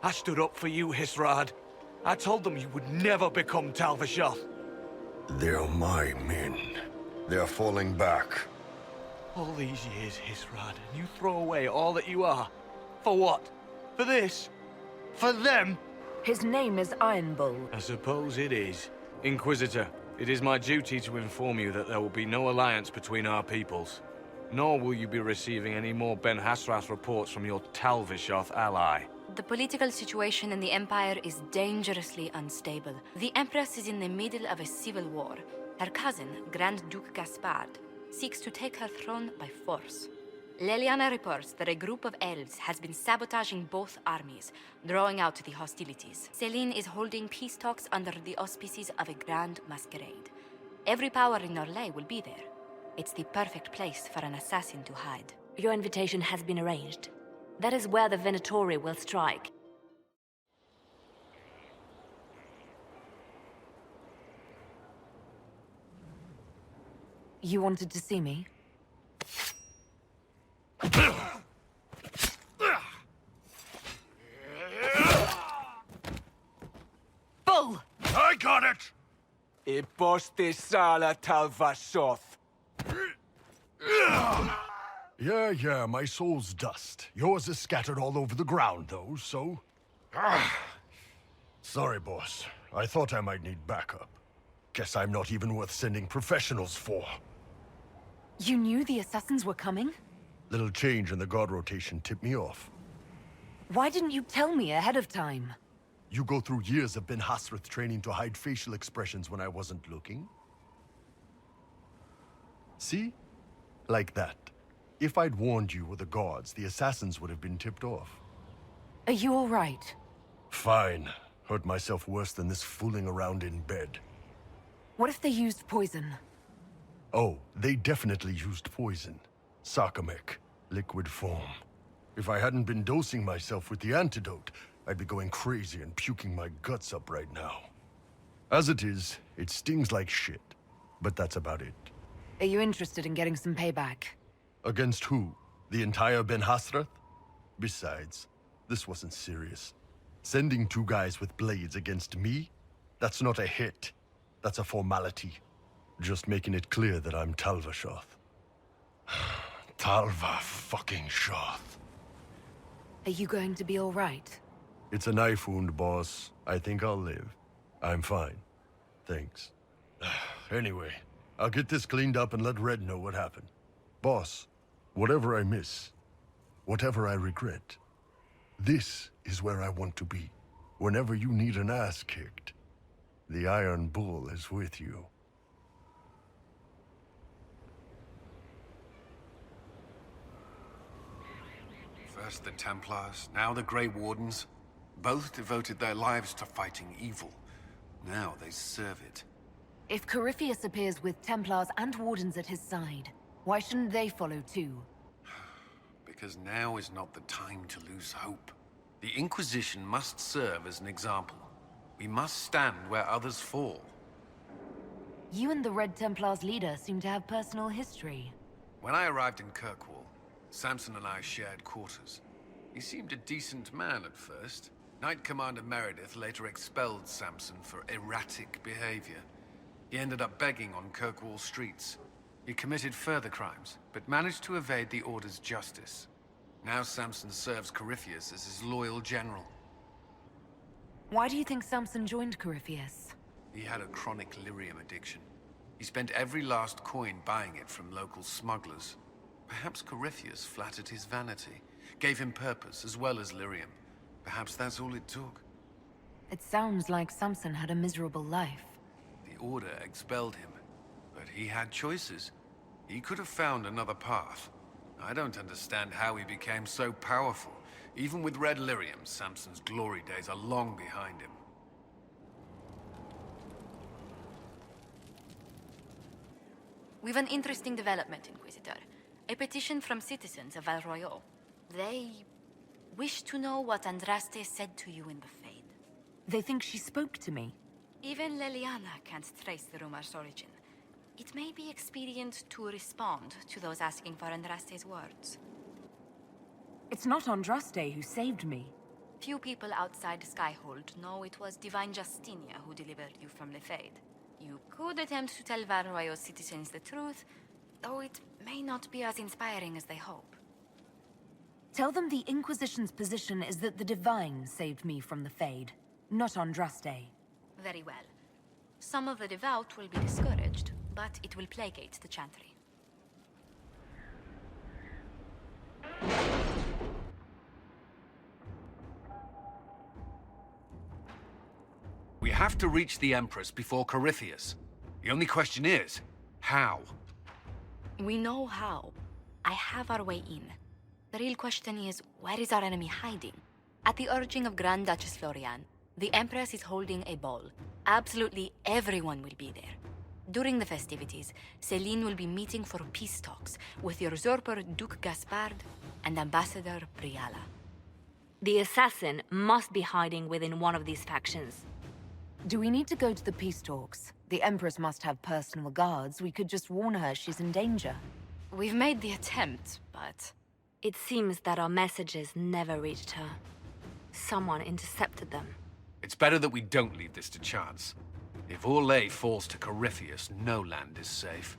I stood up for you, Hisrad. I told them you would never become Tal Vashoth. They're my men. They're falling back. All these years, Hisrad, and you throw away all that you are. For what? For this? For them? His name is Iron Bull. I suppose it is. Inquisitor, it is my duty to inform you that there will be no alliance between our peoples. Nor will you be receiving any more Ben Hasrath reports from your Tal Vashoth ally. The political situation in the Empire is dangerously unstable. The Empress is in the middle of a civil war. Her cousin, Grand Duke Gaspard, seeks to take her throne by force. Leliana reports that a group of elves has been sabotaging both armies, drawing out the hostilities. Celine is holding peace talks under the auspices of a grand masquerade. Every power in Orlais will be there. It's the perfect place for an assassin to hide. Your invitation has been arranged. That is where the Venatori will strike. You wanted to see me? Bull! I got it! Iposte sala Tal Vashoth. Yeah, my soul's dust. Yours is scattered all over the ground, though, so... Sorry, boss. I thought I might need backup. Guess I'm not even worth sending professionals for. You knew the assassins were coming? Little change in the guard rotation tipped me off. Why didn't you tell me ahead of time? You go through years of Ben Hasrath training to hide facial expressions when I wasn't looking. See? Like that. If I'd warned you or the guards, the assassins would have been tipped off. Are you all right? Fine. Hurt myself worse than this fooling around in bed. What if they used poison? Oh, they definitely used poison. Sarcomec. Liquid form. If I hadn't been dosing myself with the antidote, I'd be going crazy and puking my guts up right now. As it is, it stings like shit. But that's about it. Are you interested in getting some payback? Against who? The entire Ben Hasrath? Besides, this wasn't serious. Sending two guys with blades against me? That's not a hit. That's a formality. Just making it clear that I'm Tal Vashoth. Talva fucking Shoth. Are you going to be all right? It's a knife wound, boss. I think I'll live. I'm fine. Thanks. Anyway, I'll get this cleaned up and let Red know what happened. Boss, whatever I miss, whatever I regret, this is where I want to be. Whenever you need an ass kicked, the Iron Bull is with you. First the Templars, now the Grey Wardens. Both devoted their lives to fighting evil. Now they serve it. If Corypheus appears with Templars and Wardens at his side, why shouldn't they follow too? Because now is not the time to lose hope. The Inquisition must serve as an example. We must stand where others fall. You and the Red Templars leader seem to have personal history. When I arrived in Kirkwall, Samson and I shared quarters. He seemed a decent man at first. Knight Commander Meredith later expelled Samson for erratic behavior. He ended up begging on Kirkwall streets. He committed further crimes, but managed to evade the Order's justice. Now Samson serves Corypheus as his loyal general. Why do you think Samson joined Corypheus? He had a chronic lyrium addiction. He spent every last coin buying it from local smugglers. Perhaps Corypheus flattered his vanity, gave him purpose as well as lyrium. Perhaps that's all it took. It sounds like Samson had a miserable life. The Order expelled him, but he had choices. He could have found another path. I don't understand how he became so powerful. Even with red lyrium, Samson's glory days are long behind him. We've an interesting development, Inquisitor. A petition from citizens of Val Royal. They wish to know what Andraste said to you in the Fade. They think she spoke to me. Even Leliana can't trace the rumor's origin. It may be expedient to respond to those asking for Andraste's words. It's not Andraste who saved me. Few people outside Skyhold know it was Divine Justinia who delivered you from Le Fade. You could attempt to tell Varroyo's citizens the truth, though it may not be as inspiring as they hope. Tell them the Inquisition's position is that the Divine saved me from the Fade, not Andraste. Very well. Some of the devout will be discouraged, but it will placate the Chantry. We have to reach the Empress before Corypheus. The only question is, how? We know how. I have our way in. The real question is, where is our enemy hiding? At the urging of Grand Duchess Florian, the Empress is holding a ball. Absolutely everyone will be there. During the festivities, Celine will be meeting for peace talks with the usurper Duke Gaspard and Ambassador Briala. The assassin must be hiding within one of these factions. Do we need to go to the peace talks? The Empress must have personal guards. We could just warn her she's in danger. We've made the attempt, but... It seems that our messages never reached her. Someone intercepted them. It's better that we don't leave this to chance. If Orlais falls to Corypheus, no land is safe.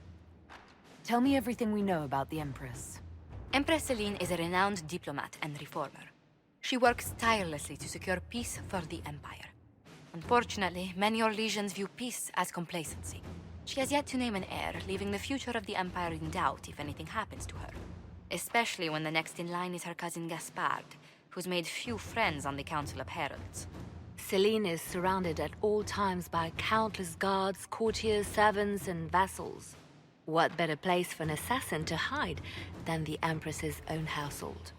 Tell me everything we know about the Empress. Empress Celine is a renowned diplomat and reformer. She works tirelessly to secure peace for the Empire. Unfortunately, many Orlesians view peace as complacency. She has yet to name an heir, leaving the future of the Empire in doubt if anything happens to her. Especially when the next in line is her cousin Gaspard, who's made few friends on the Council of Heralds. Celine is surrounded at all times by countless guards, courtiers, servants, and vassals. What better place for an assassin to hide than the Empress's own household?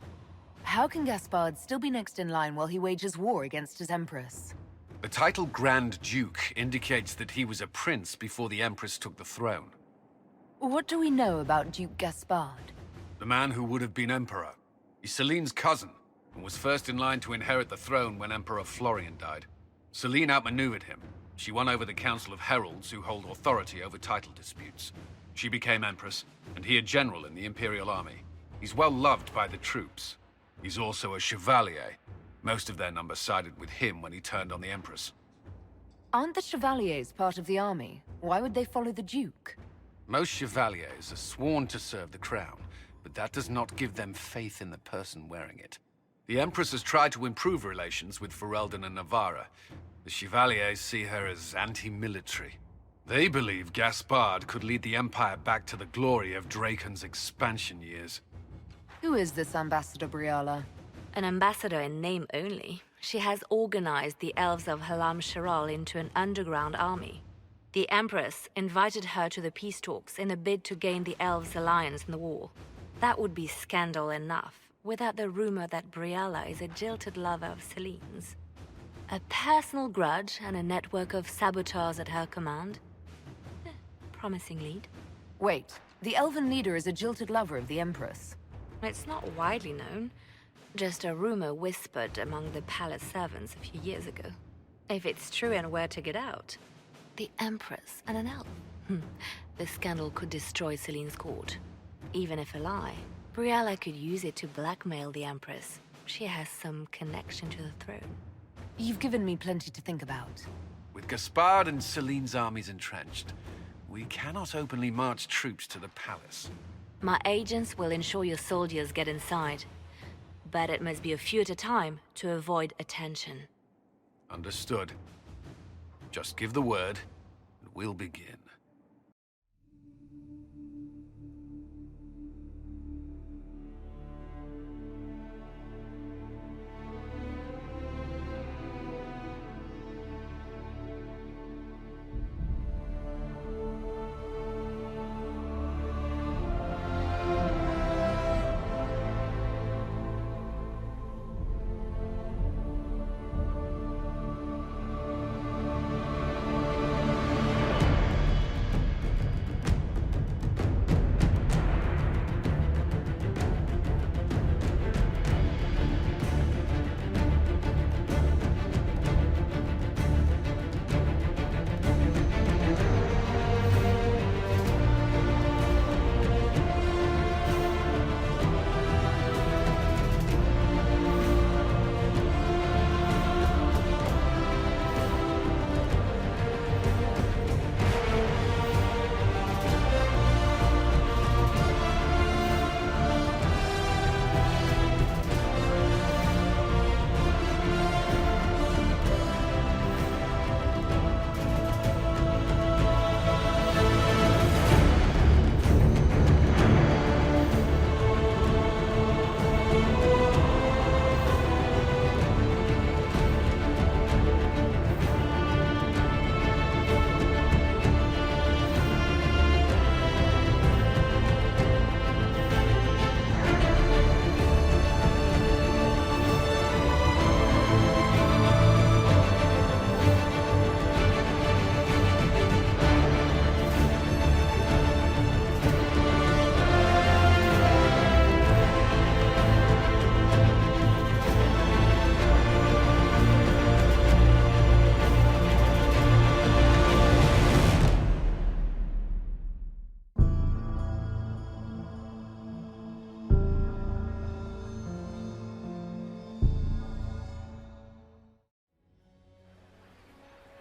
How can Gaspard still be next in line while he wages war against his Empress? The title Grand Duke indicates that he was a prince before the Empress took the throne. What do we know about Duke Gaspard? The man who would have been emperor. He's Celine's cousin, and was first in line to inherit the throne when Emperor Florian died. Celine outmaneuvered him. She won over the Council of Heralds, who hold authority over title disputes. She became empress, and he a general in the Imperial Army. He's well loved by the troops. He's also a chevalier. Most of their number sided with him when he turned on the Empress. Aren't the Chevaliers part of the army? Why would they follow the Duke? Most chevaliers are sworn to serve the crown, but that does not give them faith in the person wearing it. The Empress has tried to improve relations with Ferelden and Navarra. The Chevaliers see her as anti-military. They believe Gaspard could lead the Empire back to the glory of Draken's expansion years. Who is this Ambassador Briala? An ambassador in name only, she has organized the elves of Halamshiral into an underground army. The Empress invited her to the peace talks in a bid to gain the elves' alliance in the war. That would be scandal enough, without the rumor that Briala is a jilted lover of Celine's. A personal grudge and a network of saboteurs at her command. Promising lead. Wait, the Elven leader is a jilted lover of the Empress. It's not widely known. Just a rumor whispered among the palace servants a few years ago. If it's true and were to get out, the Empress and an elf. The scandal could destroy Celine's court. Even if a lie, Briala could use it to blackmail the Empress. She has some connection to the throne. You've given me plenty to think about. With Gaspard and Celine's armies entrenched, we cannot openly march troops to the palace. My agents will ensure your soldiers get inside. But it must be a few at a time to avoid attention. Understood. Just give the word, and we'll begin.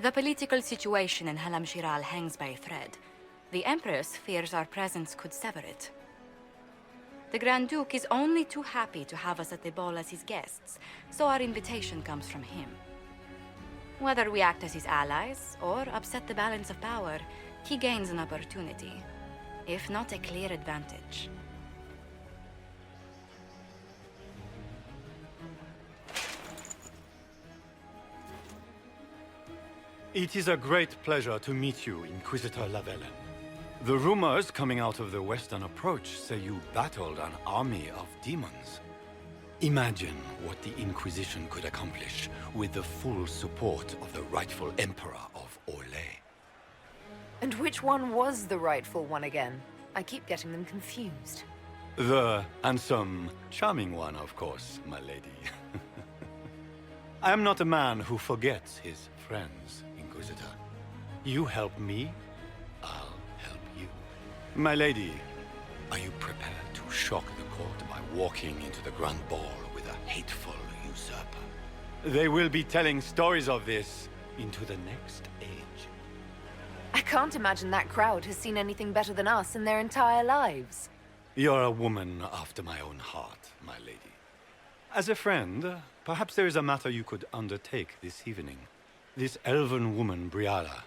The political situation in Halamshiral hangs by a thread. The Empress fears our presence could sever it. The Grand Duke is only too happy to have us at the ball as his guests, so our invitation comes from him. Whether we act as his allies or upset the balance of power, he gains an opportunity, if not a clear advantage. It is a great pleasure to meet you, Inquisitor Lavellen. The rumors coming out of the Western Approach say you battled an army of demons. Imagine what the Inquisition could accomplish with the full support of the rightful Emperor of Orlais. And which one was the rightful one again? I keep getting them confused. The handsome, charming one, of course, my lady. I am not a man who forgets his friends, Inquisitor. You help me, I'll help you. My lady, are you prepared to shock the court by walking into the Grand Ball with a hateful usurper? They will be telling stories of this into the next age. I can't imagine that crowd has seen anything better than us in their entire lives. You're a woman after my own heart, my lady. As a friend, perhaps there is a matter you could undertake this evening. This elven woman, Briala,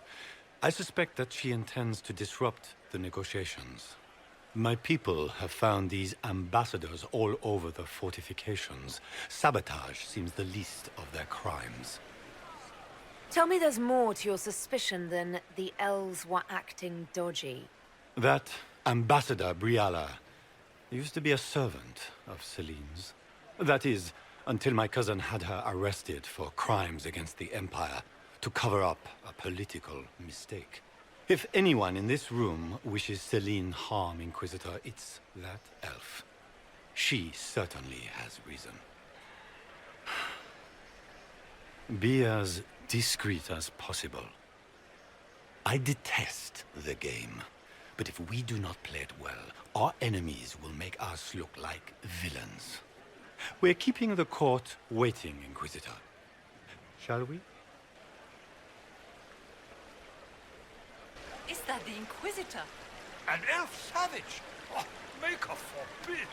I suspect that she intends to disrupt the negotiations. My people have found these ambassadors all over the fortifications. Sabotage seems the least of their crimes. Tell me there's more to your suspicion than the elves were acting dodgy. That Ambassador Briala used to be a servant of Celine's. That is, until my cousin had her arrested for crimes against the Empire to cover up a political mistake. If anyone in this room wishes Celine harm, Inquisitor, it's that elf. She certainly has reason. Be as discreet as possible. I detest the game, but if we do not play it well, our enemies will make us look like villains. We're keeping the court waiting, Inquisitor. Shall we? Is that the Inquisitor? An elf savage! Oh, Maker forbid!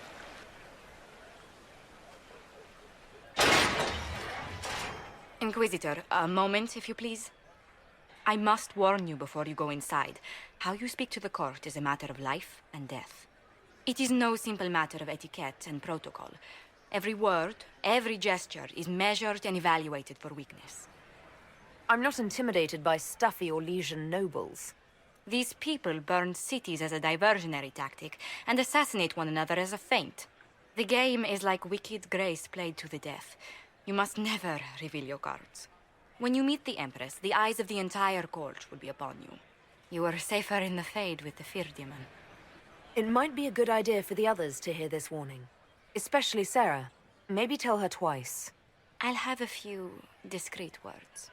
Inquisitor, a moment, if you please. I must warn you before you go inside. How you speak to the court is a matter of life and death. It is no simple matter of etiquette and protocol. Every word, every gesture is measured and evaluated for weakness. I'm not intimidated by stuffy Orlesian nobles. These people burn cities as a diversionary tactic and assassinate one another as a feint. The game is like wicked grace played to the death. You must never reveal your cards. When you meet the Empress, the eyes of the entire court will be upon you. You are safer in the Fade with the Fear Demon. It might be a good idea for the others to hear this warning. Especially Sarah. Maybe tell her twice. I'll have a few discreet words.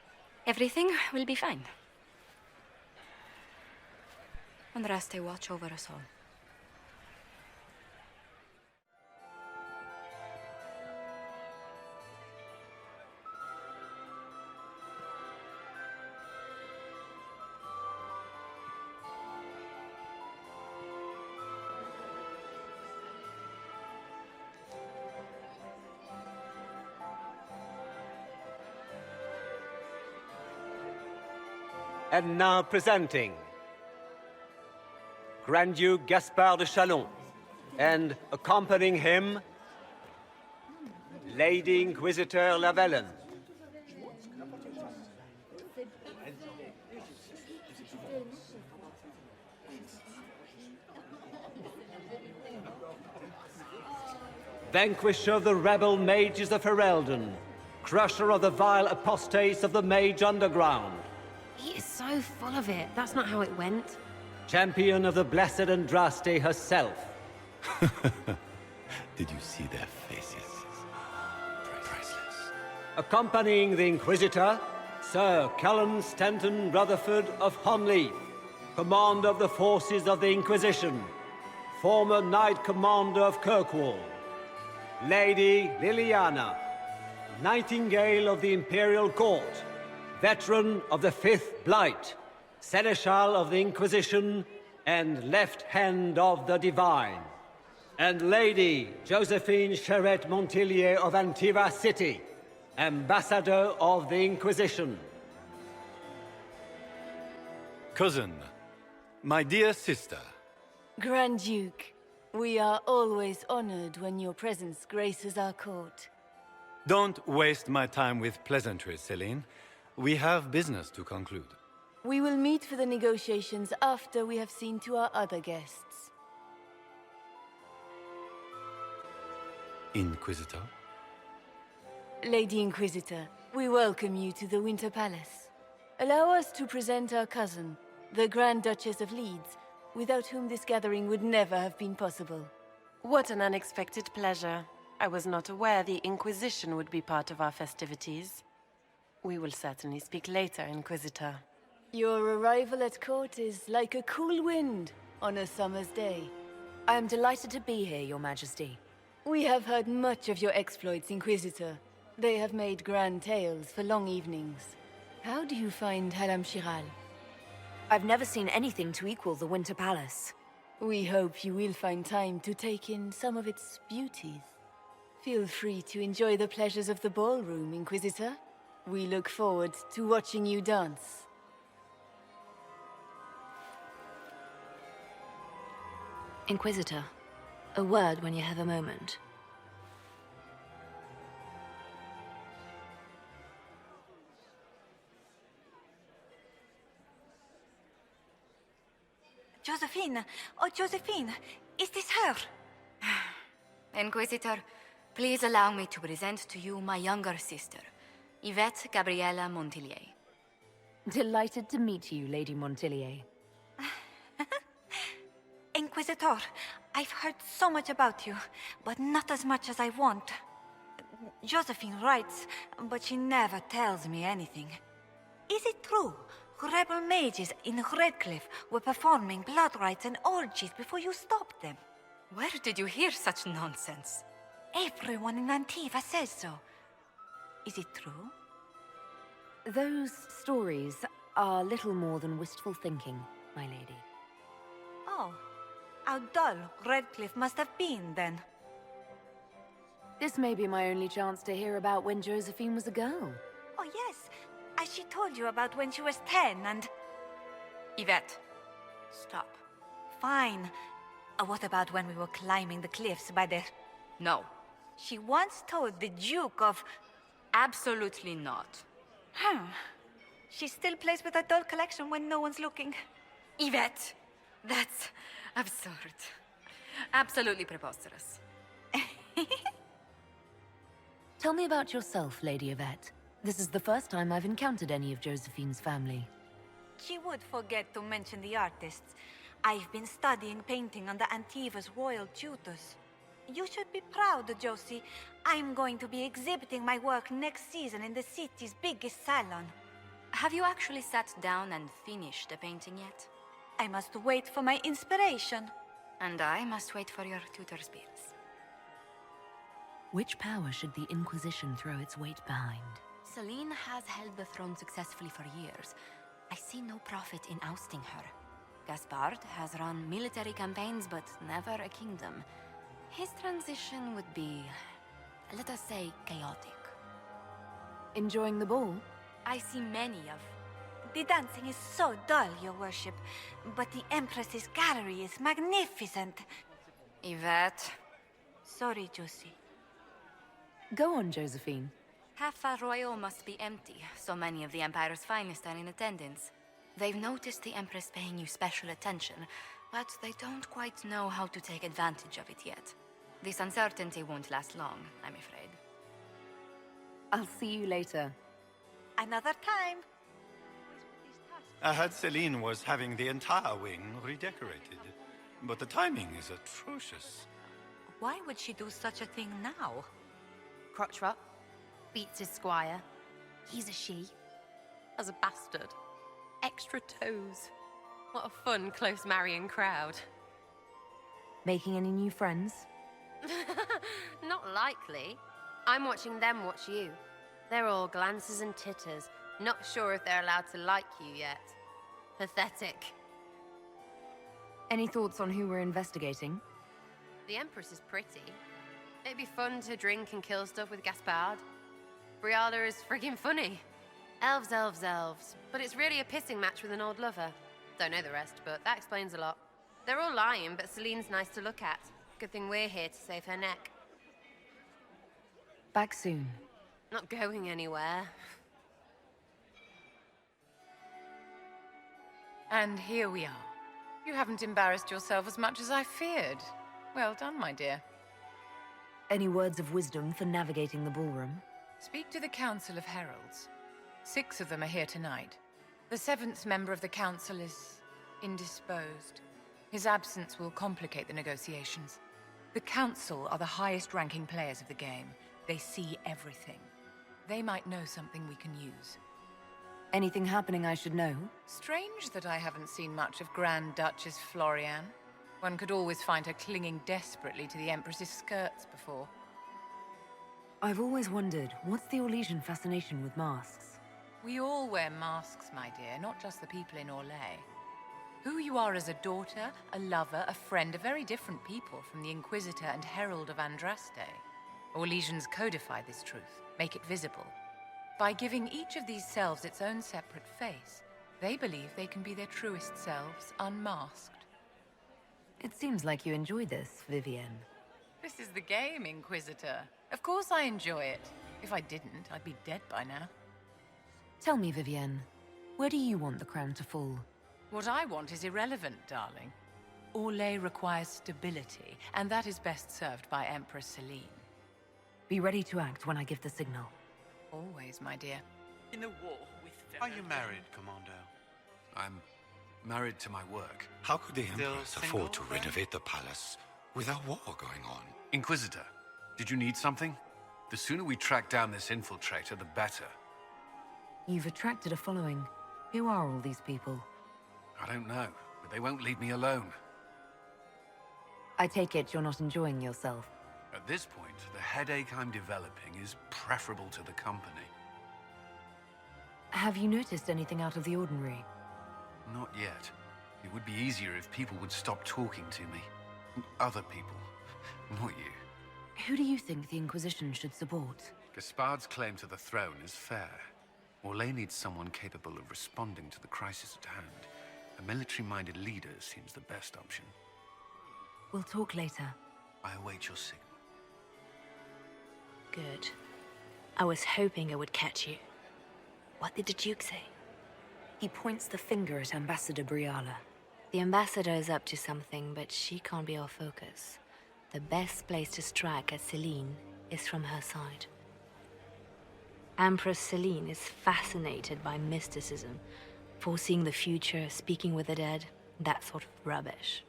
Everything will be fine. Andraste, watch over us all. And now presenting Grand Duke Gaspard de Chalon, and accompanying him, Lady Inquisitor Lavellen. Vanquisher of the rebel mages of Ferelden, crusher of the vile apostates of the Mage Underground. He is so full of it. That's not how it went. Champion of the blessed Andraste herself. Did you see their faces? Priceless. Accompanying the Inquisitor, Sir Callum Stanton Rutherford of Honleaf, Commander of the Forces of the Inquisition, former Knight Commander of Kirkwall. Lady Liliana, Nightingale of the Imperial Court, veteran of the Fifth Blight, Seneschal of the Inquisition, and Left Hand of the Divine. And Lady Josephine Charette Montillier of Antiva City, Ambassador of the Inquisition. Cousin, my dear sister. Grand Duke, we are always honored when your presence graces our court. Don't waste my time with pleasantries, Celine. We have business to conclude. We will meet for the negotiations after we have seen to our other guests. Inquisitor? Lady Inquisitor, we welcome you to the Winter Palace. Allow us to present our cousin, the Grand Duchess of Leeds, without whom this gathering would never have been possible. What an unexpected pleasure. I was not aware the Inquisition would be part of our festivities. We will certainly speak later, Inquisitor. Your arrival at court is like a cool wind on a summer's day. I am delighted to be here, Your Majesty. We have heard much of your exploits, Inquisitor. They have made grand tales for long evenings. How do you find Halamshiral? I've never seen anything to equal the Winter Palace. We hope you will find time to take in some of its beauties. Feel free to enjoy the pleasures of the ballroom, Inquisitor. We look forward to watching you dance. Inquisitor, a word when you have a moment. Josephine! Oh, Josephine! Is this her? Inquisitor, please allow me to present to you my younger sister, Yvette Gabriella Montillier. Delighted to meet you, Lady Montillier. Inquisitor, I've heard so much about you, but not as much as I want. Josephine writes, but she never tells me anything. Is it true? Rebel mages in Redcliffe were performing blood rites and orgies before you stopped them. Where did you hear such nonsense? Everyone in Antiva says so. Is it true? Those stories are little more than wistful thinking, my lady. Oh, how dull Redcliffe must have been then. This may be my only chance to hear about when Josephine was a girl. Oh yes, as she told you about when she was 10 and... Yvette, stop. Fine. What about when we were climbing the cliffs by the... No. She once told the Duke of... Absolutely not. She still plays with her doll collection when no one's looking. Yvette, that's absurd. Absolutely preposterous. Tell me about yourself, Lady Yvette. This is the first time I've encountered any of Josephine's family. She would forget to mention the artists. I've been studying painting under Antiva's royal tutors. You should be proud, Josie. I'm going to be exhibiting my work next season in the city's biggest salon. Have you actually sat down and finished the painting yet? I must wait for my inspiration. And I must wait for your tutor's bills. Which power should the Inquisition throw its weight behind? Celine has held the throne successfully for years. I see no profit in ousting her. Gaspard has run military campaigns, but never a kingdom. His transition would be, let us say, chaotic. Enjoying the ball? I see many of... The dancing is so dull, Your Worship. But the Empress's gallery is magnificent. Yvette. Sorry, Josie. Go on, Josephine. Half Royal must be empty. So many of the Empire's finest are in attendance. They've noticed the Empress paying you special attention, but they don't quite know how to take advantage of it yet. This uncertainty won't last long, I'm afraid. I'll see you later. Another time. I heard Celine was having the entire wing redecorated, but the timing is atrocious. Why would she do such a thing now? Crotch rot. Beats his squire. He's a she. As a bastard. Extra toes. What a fun, close marrying crowd. Making any new friends? Not likely. I'm watching them watch you. They're all glances and titters, Not sure if they're allowed to like you yet. Pathetic. Any thoughts on who we're investigating? The Empress is pretty. It'd be fun to drink and kill stuff with Gaspard. Briala is friggin' funny. Elves, elves, elves. But it's really a pissing match with an old lover. Don't know the rest, but that explains a lot. They're all lying, but Celine's nice to look at. Good thing we're here to save her neck. Back soon. Not going anywhere. And here we are. You haven't embarrassed yourself as much as I feared. Well done, my dear. Any words of wisdom for navigating the ballroom? Speak to the Council of Heralds. 6 of them are here tonight. The 7th member of the Council is indisposed. His absence will complicate the negotiations. The Council are the highest-ranking players of the game. They see everything. They might know something we can use. Anything happening I should know? Strange that I haven't seen much of Grand Duchess Florian. One could always find her clinging desperately to the Empress's skirts before. I've always wondered, what's the Orlesian fascination with masks? We all wear masks, my dear, not just the people in Orlais. Who you are as a daughter, a lover, a friend are very different people from the Inquisitor and Herald of Andraste. Orlesians codify this truth, make it visible. By giving each of these selves its own separate face, they believe they can be their truest selves, unmasked. It seems like you enjoy this, Vivienne. This is the game, Inquisitor. Of course I enjoy it. If I didn't, I'd be dead by now. Tell me, Vivienne, where do you want the crown to fall? What I want is irrelevant, darling. Orlais requires stability, and that is best served by Empress Celine. Be ready to act when I give the signal. Always, my dear. In a war with... Are you married, Commando? I'm married to my work. How could the Still Empress single, afford to then? renovate the palace with a war going on? Inquisitor, did you need something? The sooner we track down this infiltrator, the better. You've attracted a following. Who are all these people? I don't know, but they won't leave me alone. I take it you're not enjoying yourself. At this point, the headache I'm developing is preferable to the company. Have you noticed anything out of the ordinary? Not yet. It would be easier if people would stop talking to me. Other people, not you. Who do you think the Inquisition should support? Gaspard's claim to the throne is fair. Orlais needs someone capable of responding to the crisis at hand. A military-minded leader seems the best option. We'll talk later. I await your signal. Good. I was hoping I would catch you. What did the Duke say? He points the finger at Ambassador Briala. The ambassador is up to something, but she can't be our focus. The best place to strike at Celine is from her side. Empress Celine is fascinated by mysticism, foreseeing the future, speaking with the dead, that sort of rubbish.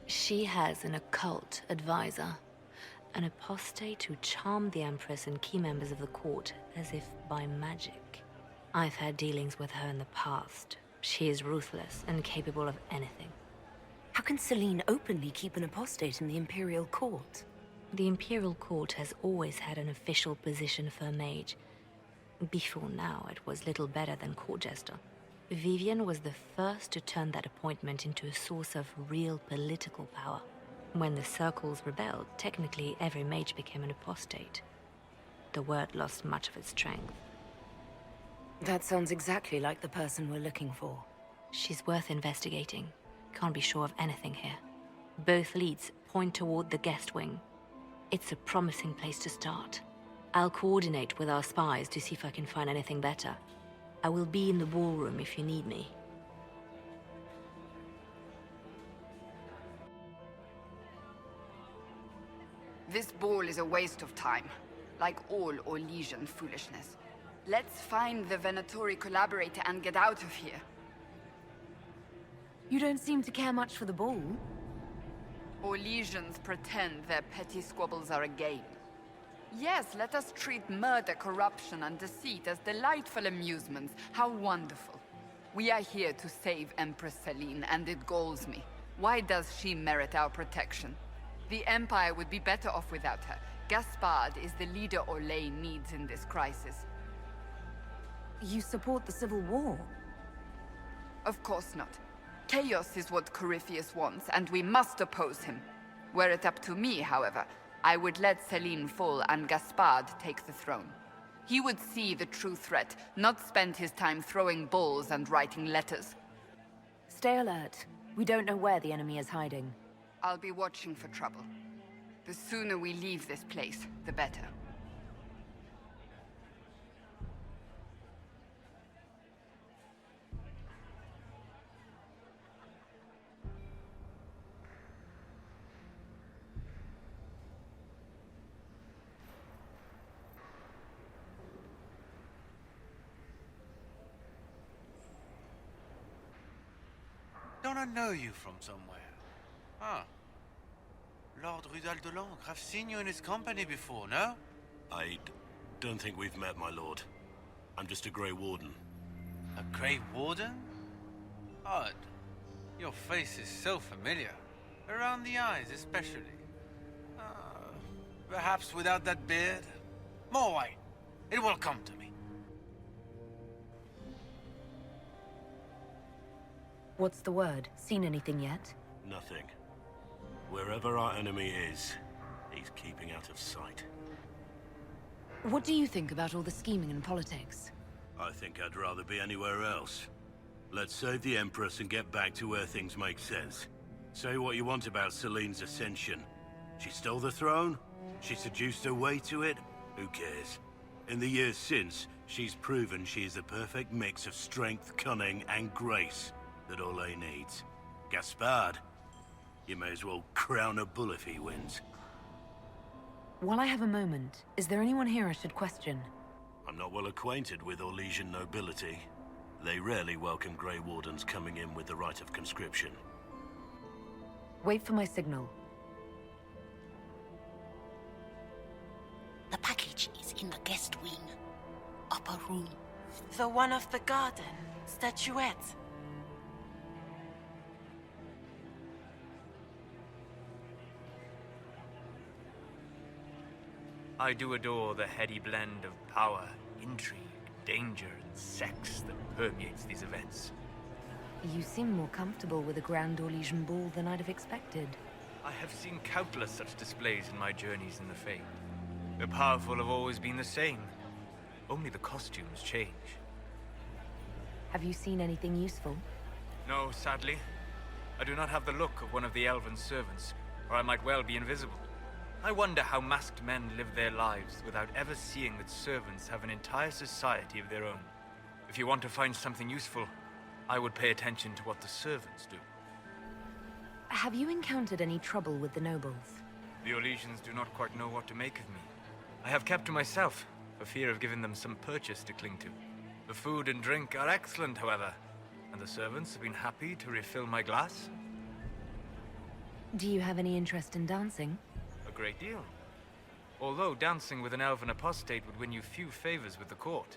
She has an occult advisor, an apostate who charmed the Empress and key members of the court as if by magic. I've had dealings with her in the past. She is ruthless and capable of anything. How can Celine openly keep an apostate in the Imperial Court? The Imperial Court has always had an official position for a mage. Before now, it was little better than court jester. Vivienne was the first to turn that appointment into a source of real political power. When the circles rebelled, technically every mage became an apostate. The word lost much of its strength. That sounds exactly like the person we're looking for. She's worth investigating. Can't be sure of anything here. Both leads point toward the guest wing. It's a promising place to start. I'll coordinate with our spies to see if I can find anything better. I will be in the ballroom if you need me. This ball is a waste of time, like all Orlesian foolishness. Let's find the Venatori collaborator and get out of here. You don't seem to care much for the ball. Orlesians pretend their petty squabbles are a game. Yes, let us treat murder, corruption, and deceit as delightful amusements. How wonderful. We are here to save Empress Celine, and it galls me. Why does she merit our protection? The Empire would be better off without her. Gaspard is the leader Orlais needs in this crisis. You support the civil war? Of course not. Chaos is what Corypheus wants, and we must oppose him. Were it up to me, however, I would let Celine fall and Gaspard take the throne. He would see the true threat, not spend his time throwing balls and writing letters. Stay alert. We don't know where the enemy is hiding. I'll be watching for trouble. The sooner we leave this place, the better. Don't I know you from somewhere? Ah. Lord Rudal de Langres. I've seen you in his company before, no? I don't think we've met, my lord. I'm just a Grey Warden. A Grey Warden? Odd. Your face is so familiar. Around the eyes, especially. Perhaps without that beard? More wine. It will come to me. What's the word? Seen anything yet? Nothing. Wherever our enemy is, he's keeping out of sight. What do you think about all the scheming and politics? I think I'd rather be anywhere else. Let's save the Empress and get back to where things make sense. Say what you want about Celine's ascension. She stole the throne? She seduced her way to it? Who cares? In the years since, she's proven she is the perfect mix of strength, cunning, and grace that Orlais needs. Gaspard, you may as well crown a bull if he wins. While I have a moment, is there anyone here I should question? I'm not well acquainted with Orlesian nobility. They rarely welcome Grey Wardens coming in with the right of conscription. Wait for my signal. The package is in the guest wing. Upper room. The one of the garden. Statuette. I do adore the heady blend of power, intrigue, danger, and sex that permeates these events. You seem more comfortable with a Grand Orlesian ball than I'd have expected. I have seen countless such displays in my journeys in the Fae. The powerful have always been the same. Only the costumes change. Have you seen anything useful? No, sadly. I do not have the look of one of the elven servants, or I might well be invisible. I wonder how masked men live their lives without ever seeing that servants have an entire society of their own. If you want to find something useful, I would pay attention to what the servants do. Have you encountered any trouble with the nobles? The Orlesians do not quite know what to make of me. I have kept to myself, for fear of giving them some purchase to cling to. The food and drink are excellent, however, and the servants have been happy to refill my glass. Do you have any interest in dancing? A great deal. Although dancing with an elven apostate would win you few favors with the court.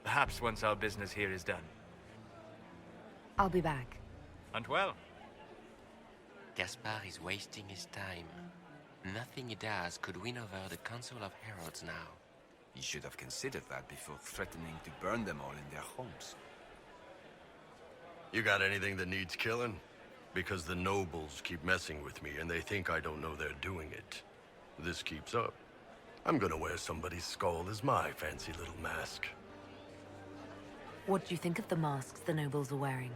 Perhaps once our business here is done. I'll be back. And well. Gaspard is wasting his time. Nothing he does could win over the Council of Heralds now. He should have considered that before threatening to burn them all in their homes. You got anything that needs killing? Because the nobles keep messing with me and they think I don't know they're doing it. This keeps up, I'm gonna wear somebody's skull as my fancy little mask. What do you think of the masks the nobles are wearing?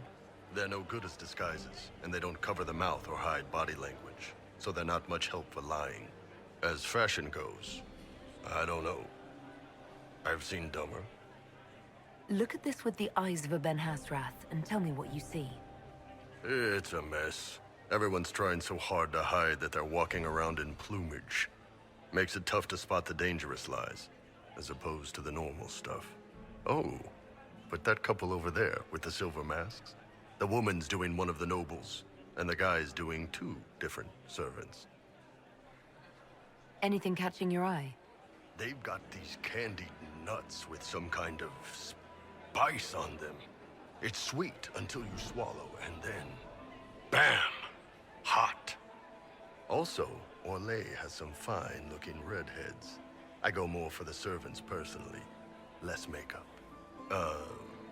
They're no good as disguises, and they don't cover the mouth or hide body language, so they're not much help for lying. As fashion goes, I don't know. I've seen dumber. Look at this with the eyes of a Ben Hasrath and tell me what you see. It's a mess. Everyone's trying so hard to hide that they're walking around in plumage. Makes it tough to spot the dangerous lies, as opposed to the normal stuff. Oh, but that couple over there with the silver masks? The woman's doing one of the nobles, and the guy's doing two different servants. Anything catching your eye? They've got these candied nuts with some kind of spice on them. It's sweet until you swallow, and then... BAM! Hot! Also, Orlais has some fine-looking redheads. I go more for the servants personally. Less makeup.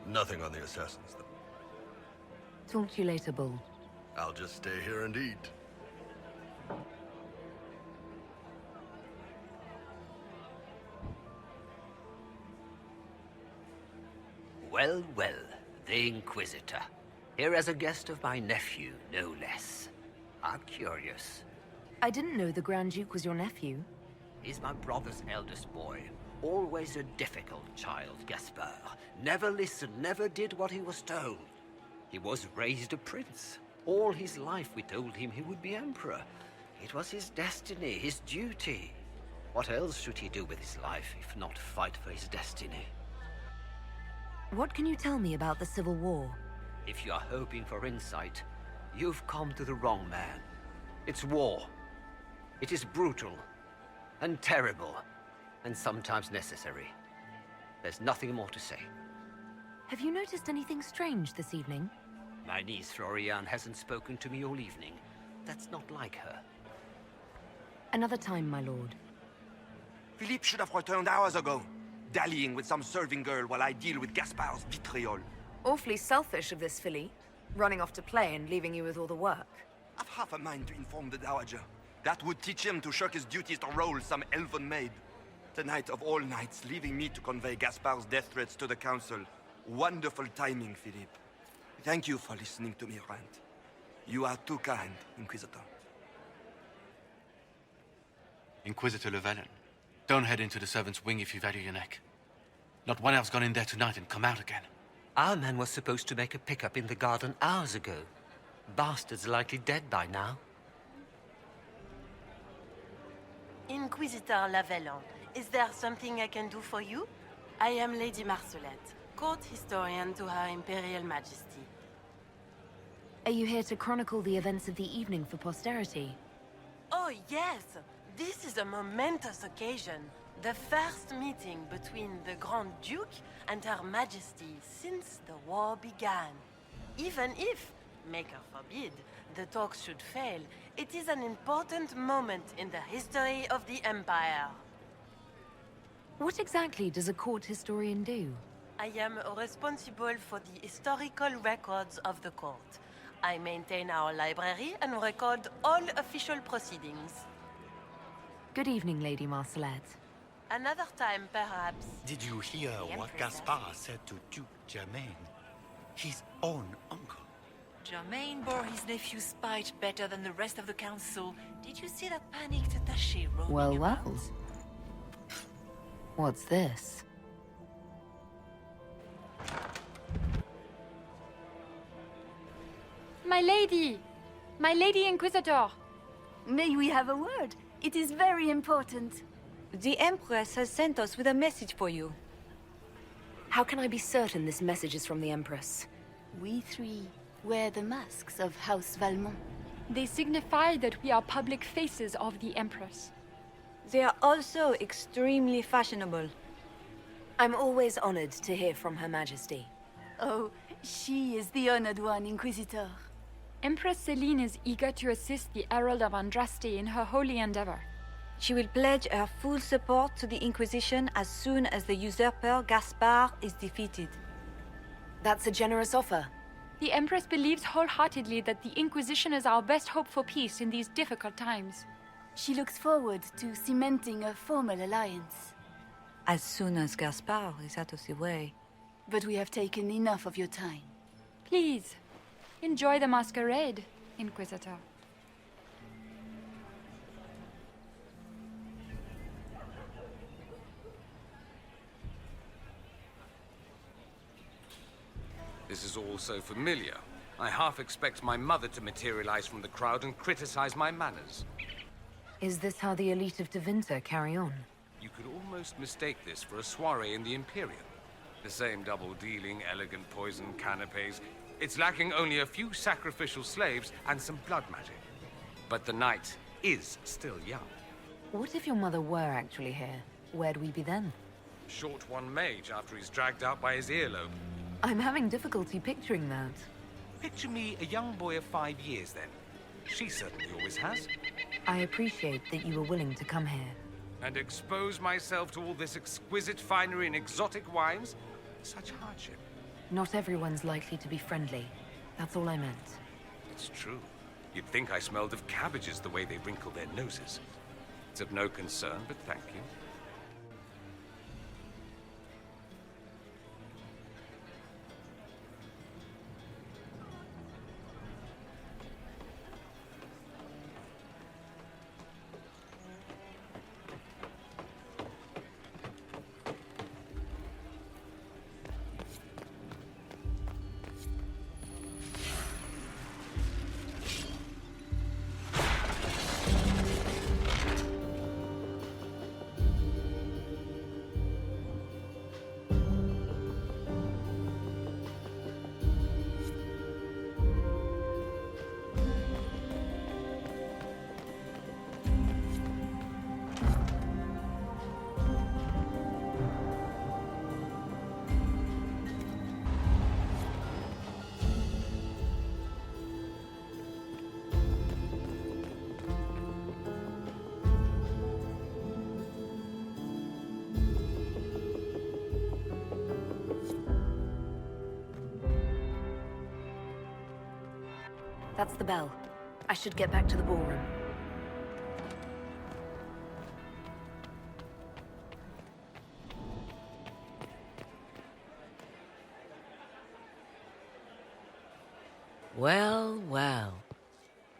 Nothing on the assassins, though. Talk to you later, Bull. I'll just stay here and eat. Well, well, the Inquisitor. Here as a guest of my nephew, no less. I'm curious. I didn't know the Grand Duke was your nephew. He's my brother's eldest boy. Always a difficult child, Gaspard. Never listened, never did what he was told. He was raised a prince. All his life we told him he would be emperor. It was his destiny, his duty. What else should he do with his life if not fight for his destiny? What can you tell me about the Civil War? If you are hoping for insight, you've come to the wrong man. It's war. It is brutal, and terrible, and sometimes necessary. There's nothing more to say. Have you noticed anything strange this evening? My niece Floriane hasn't spoken to me all evening. That's not like her. Another time, my lord. Philippe should have returned hours ago, dallying with some serving girl while I deal with Gaspard's vitriol. Awfully selfish of this filly, running off to play and leaving you with all the work. I've half a mind to inform the Dowager. That would teach him to shirk his duties to roll some elven maid. Tonight of all nights, leaving me to convey Gaspard's death threats to the Council. Wonderful timing, Philippe. Thank you for listening to me rant. You are too kind, Inquisitor. Inquisitor Llewellyn, don't head into the servants' wing if you value your neck. Not one elf's gone in there tonight and come out again. Our man was supposed to make a pickup in the garden hours ago. Bastard's likely dead by now. Inquisitor Llewellyn, is there something I can do for you? I am Lady Marcelette, court historian to Her Imperial Majesty. Are you here to chronicle the events of the evening for posterity? Oh yes! This is a momentous occasion. The first meeting between the Grand Duke and Her Majesty since the war began. Even if, Maker forbid, the talks should fail, it is an important moment in the history of the Empire. What exactly does a court historian do? I am responsible for the historical records of the court. I maintain our library and record all official proceedings. Good evening, Lady Marcelette. Another time, perhaps. Did you hear what Gaspard said to Duke Germain? His own uncle. Germain bore his nephew's spite better than the rest of the council. Did you see that panicked attaché roaming Well, around? What's this? My lady! My lady Inquisitor! May we have a word? It is very important. The Empress has sent us with a message for you. How can I be certain this message is from the Empress? We three wear the masks of House Valmont. They signify that we are public faces of the Empress. They are also extremely fashionable. I'm always honored to hear from Her Majesty. Oh, she is the honored one, Inquisitor. Empress Celine is eager to assist the Herald of Andraste in her holy endeavor. She will pledge her full support to the Inquisition as soon as the usurper Gaspard is defeated. That's a generous offer. The Empress believes wholeheartedly that the Inquisition is our best hope for peace in these difficult times. She looks forward to cementing a formal alliance. As soon as Gaspard is out of the way. But we have taken enough of your time. Please, enjoy the masquerade, Inquisitor. This is all so familiar. I half expect my mother to materialize from the crowd and criticize my manners. Is this how the elite of Tevinter carry on? You could almost mistake this for a soiree in the Imperium. The same double-dealing, elegant poison canapes. It's lacking only a few sacrificial slaves and some blood magic. But the night is still young. What if your mother were actually here? Where'd we be then? Short one mage after he's dragged out by his earlobe. I'm having difficulty picturing that. Picture me a young boy of 5 years, then. She certainly always has. I appreciate that you were willing to come here. And expose myself to all this exquisite finery and exotic wines? such hardship? Not everyone's likely to be friendly. That's all I meant. It's true. You'd think I smelled of cabbages the way they wrinkle their noses. It's of no concern, but thank you. That's the bell. I should get back to the ballroom. Well, well.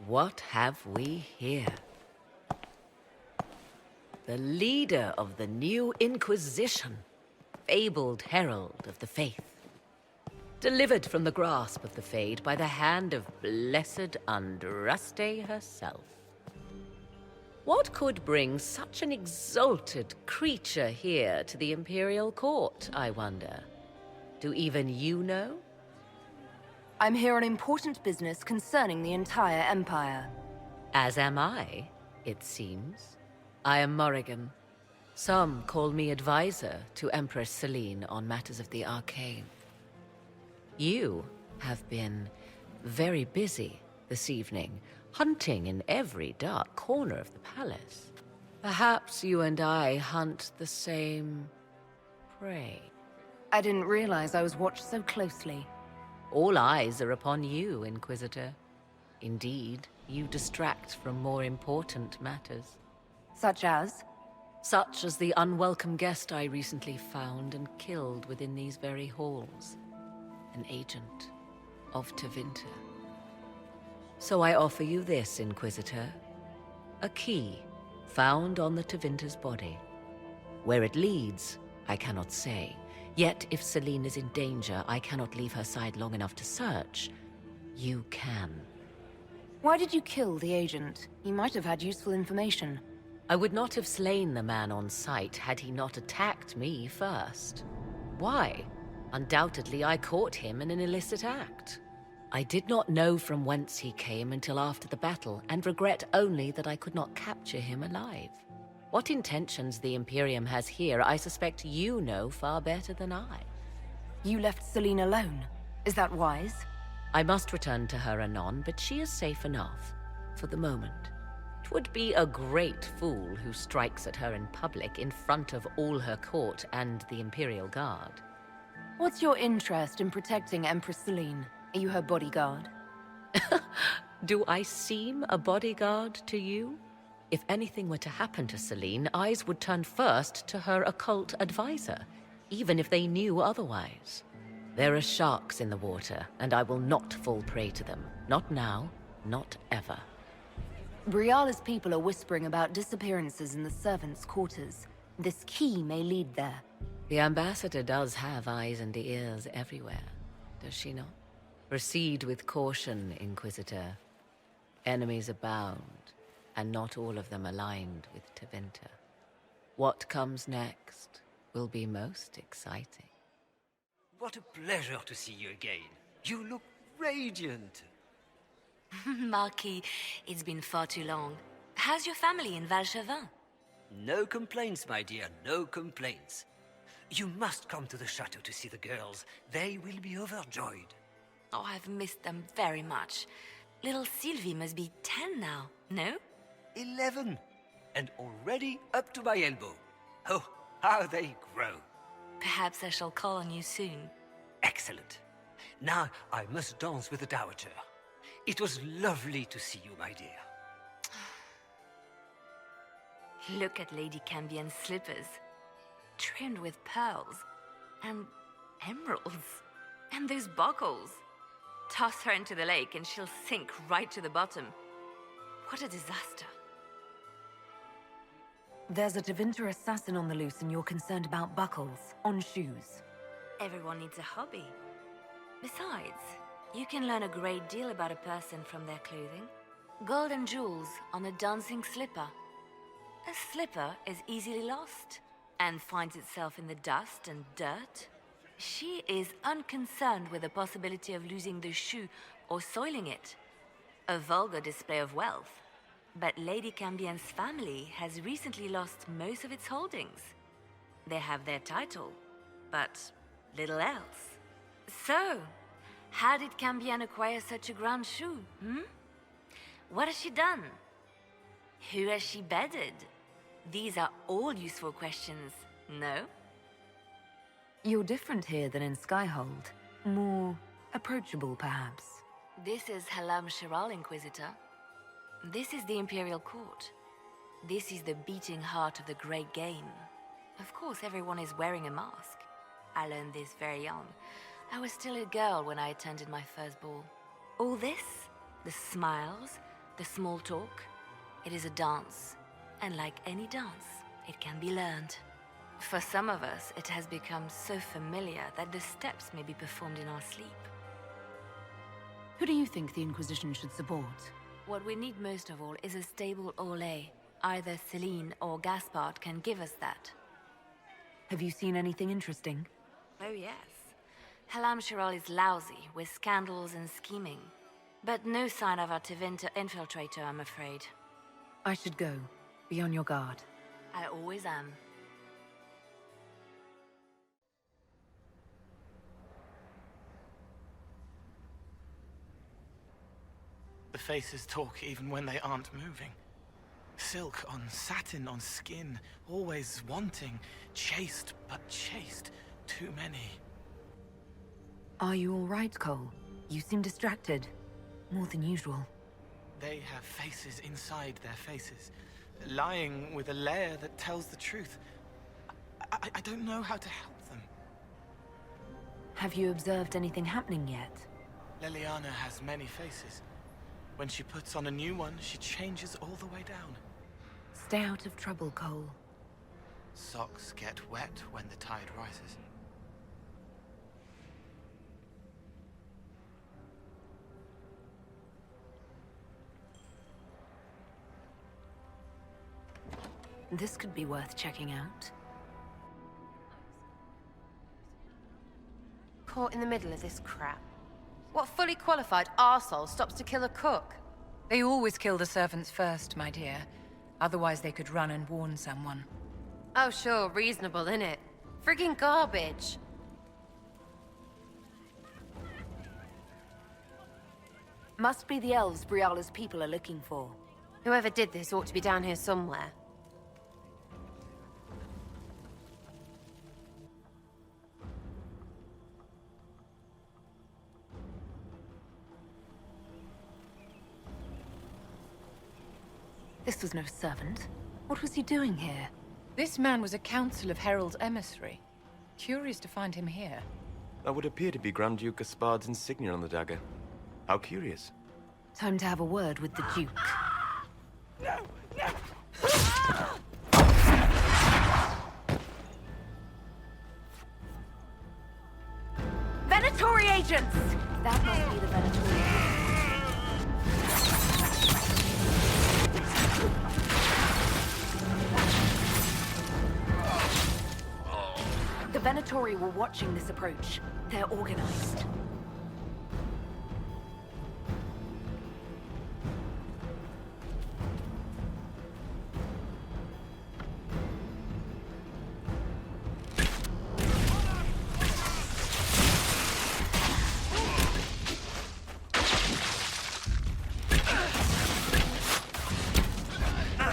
What have we here? The leader of the new Inquisition, fabled herald of the faith. Delivered from the grasp of the Fade by the hand of blessed Andraste herself. What could bring such an exalted creature here to the Imperial Court, I wonder? Do even you know? I'm here on important business concerning the entire Empire. As am I, it seems. I am Morrigan. Some call me advisor to Empress Celine on matters of the arcane. You have been very busy this evening, hunting in every dark corner of the palace. Perhaps you and I hunt the same prey. I didn't realize I was watched so closely. All eyes are upon you, Inquisitor. Indeed, you distract from more important matters. Such as? Such as the unwelcome guest I recently found and killed within these very halls. An agent of Tevinter. So I offer you this, Inquisitor. A key found on the Tevinter's body. Where it leads, I cannot say. Yet if Celine is in danger, I cannot leave her side long enough to search. You can. Why did you kill the agent? He might have had useful information. I would not have slain the man on sight had he not attacked me first. Why? Undoubtedly, I caught him in an illicit act. I did not know from whence he came until after the battle, and regret only that I could not capture him alive. What intentions the Imperium has here, I suspect you know far better than I. You left Celine alone. Is that wise? I must return to her anon, but she is safe enough, for the moment. 'Twould be a great fool who strikes at her in public in front of all her court and the Imperial Guard. What's your interest in protecting Empress Celine? Are you her bodyguard? Do I seem a bodyguard to you? If anything were to happen to Celine, eyes would turn first to her occult advisor, even if they knew otherwise. There are sharks in the water, and I will not fall prey to them. Not now, not ever. Briala's people are whispering about disappearances in the servants' quarters. This key may lead there. The ambassador does have eyes and ears everywhere, does she not? Proceed with caution, Inquisitor. Enemies abound, and not all of them aligned with Tevinter. What comes next will be most exciting. What a pleasure to see you again. You look radiant. Marquis, it's been far too long. How's your family in Valchevin? No complaints, my dear, no complaints. You must come to the chateau to see the girls. They will be overjoyed. Oh, I've missed them very much. Little Sylvie must be 10 now, no? 11. And already up to my elbow. Oh, how they grow. Perhaps I shall call on you soon. Excellent. Now I must dance with the Dowager. It was lovely to see you, my dear. Look at Lady Cambion's slippers, trimmed with pearls and emeralds. And those buckles. Toss her into the lake and she'll sink right to the bottom. What a disaster. There's a Tevinter assassin on the loose and you're concerned about buckles on shoes. Everyone needs a hobby. Besides, you can learn a great deal about a person from their clothing. Gold and jewels on a dancing slipper. A slipper is easily lost and finds itself in the dust and dirt. She is unconcerned with the possibility of losing the shoe or soiling it. A vulgar display of wealth. But Lady Cambion's family has recently lost most of its holdings. They have their title, but little else. So, how did Cambion acquire such a grand shoe, What has she done? Who has she bedded? These are all useful questions, no? You're different here than in Skyhold. More approachable, perhaps. This is Halamshiral, Inquisitor. This is the Imperial Court. This is the beating heart of the Great Game. Of course, everyone is wearing a mask. I learned this very young. I was still a girl when I attended my first ball. All this, the smiles, the small talk, it is a dance. And like any dance, it can be learned. For some of us, it has become so familiar that the steps may be performed in our sleep. Who do you think the Inquisition should support? What we need most of all is a stable Orlais. Either Celine or Gaspard can give us that. Have you seen anything interesting? Oh yes. Halamshiral is lousy, with scandals and scheming. But no sign of a Tevinter infiltrator, I'm afraid. I should go. Be on your guard. I always am. The faces talk even when they aren't moving. Silk on satin on skin, always wanting, chaste but chaste, too many. Are you all right, Cole? You seem distracted. More than usual. They have faces inside their faces, lying with a layer that tells the truth. I don't know how to help them. Have you observed anything happening yet? Leliana has many faces. When she puts on a new one, she changes all the way down. Stay out of trouble, Cole. Socks get wet when the tide rises. This could be worth checking out. Caught in the middle of this crap. What fully qualified arsehole stops to kill a cook? They always kill the servants first, my dear. Otherwise they could run and warn someone. Oh sure, reasonable, innit? Friggin' garbage. Must be the elves Briala's people are looking for. Whoever did this ought to be down here somewhere. This was no servant. What was he doing here? This man was a Council of Herald's emissary. Curious to find him here. That would appear to be Grand Duke Gaspard's insignia on the dagger. How curious. Time to have a word with the Duke. No! No! Venatori agents! That must be the Venatori agents. The Venatori were watching this approach. They're organized.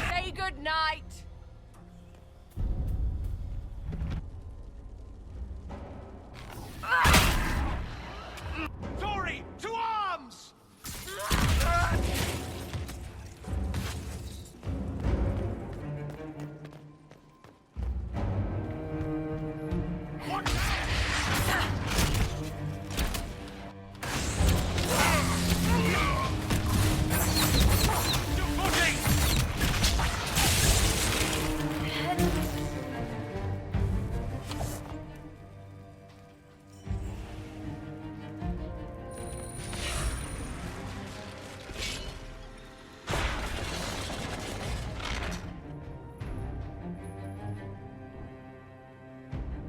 Say good night!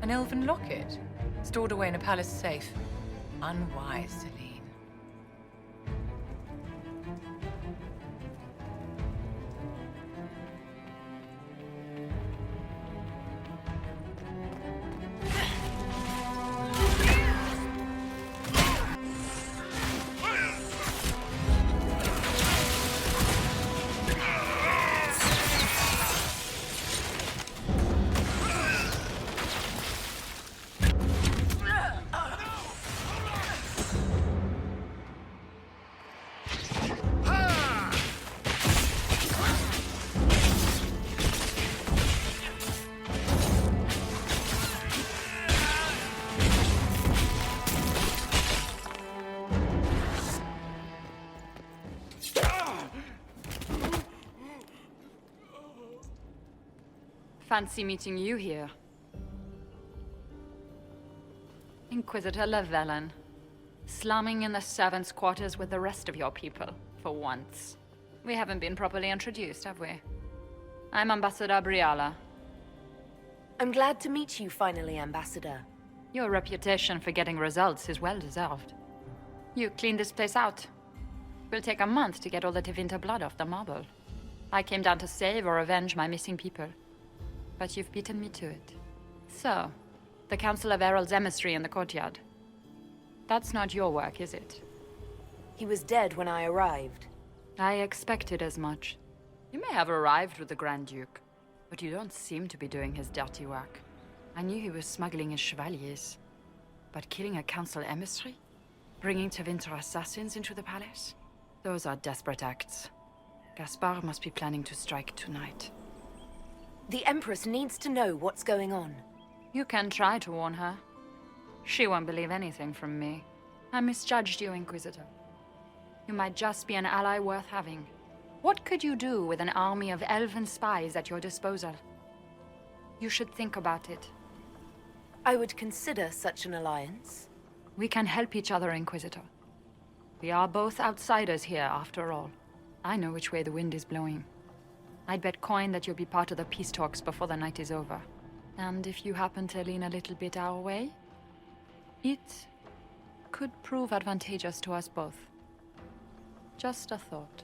An elven locket? Stored away in a palace safe. Unwise, Celine. Fancy meeting you here. Inquisitor Llewellyn. Slumming in the servants' quarters with the rest of your people, for once. We haven't been properly introduced, have we? I'm Ambassador Briala. I'm glad to meet you finally, Ambassador. Your reputation for getting results is well deserved. You cleaned this place out. Will take a month to get all the Tevinter blood off the marble. I came down to save or avenge my missing people. But you've beaten me to it. So, the Council of Herald's emissary in the courtyard. That's not your work, is it? He was dead when I arrived. I expected as much. You may have arrived with the Grand Duke, but you don't seem to be doing his dirty work. I knew he was smuggling his chevaliers. But killing a council emissary? Bringing Tevinter assassins into the palace? Those are desperate acts. Gaspard must be planning to strike tonight. The Empress needs to know what's going on. You can try to warn her. She won't believe anything from me. I misjudged you, Inquisitor. You might just be an ally worth having. What could you do with an army of elven spies at your disposal? You should think about it. I would consider such an alliance. We can help each other, Inquisitor. We are both outsiders here, after all. I know which way the wind is blowing. I'd bet coin that you'll be part of the peace talks before the night is over. And if you happen to lean a little bit our way, it could prove advantageous to us both. Just a thought.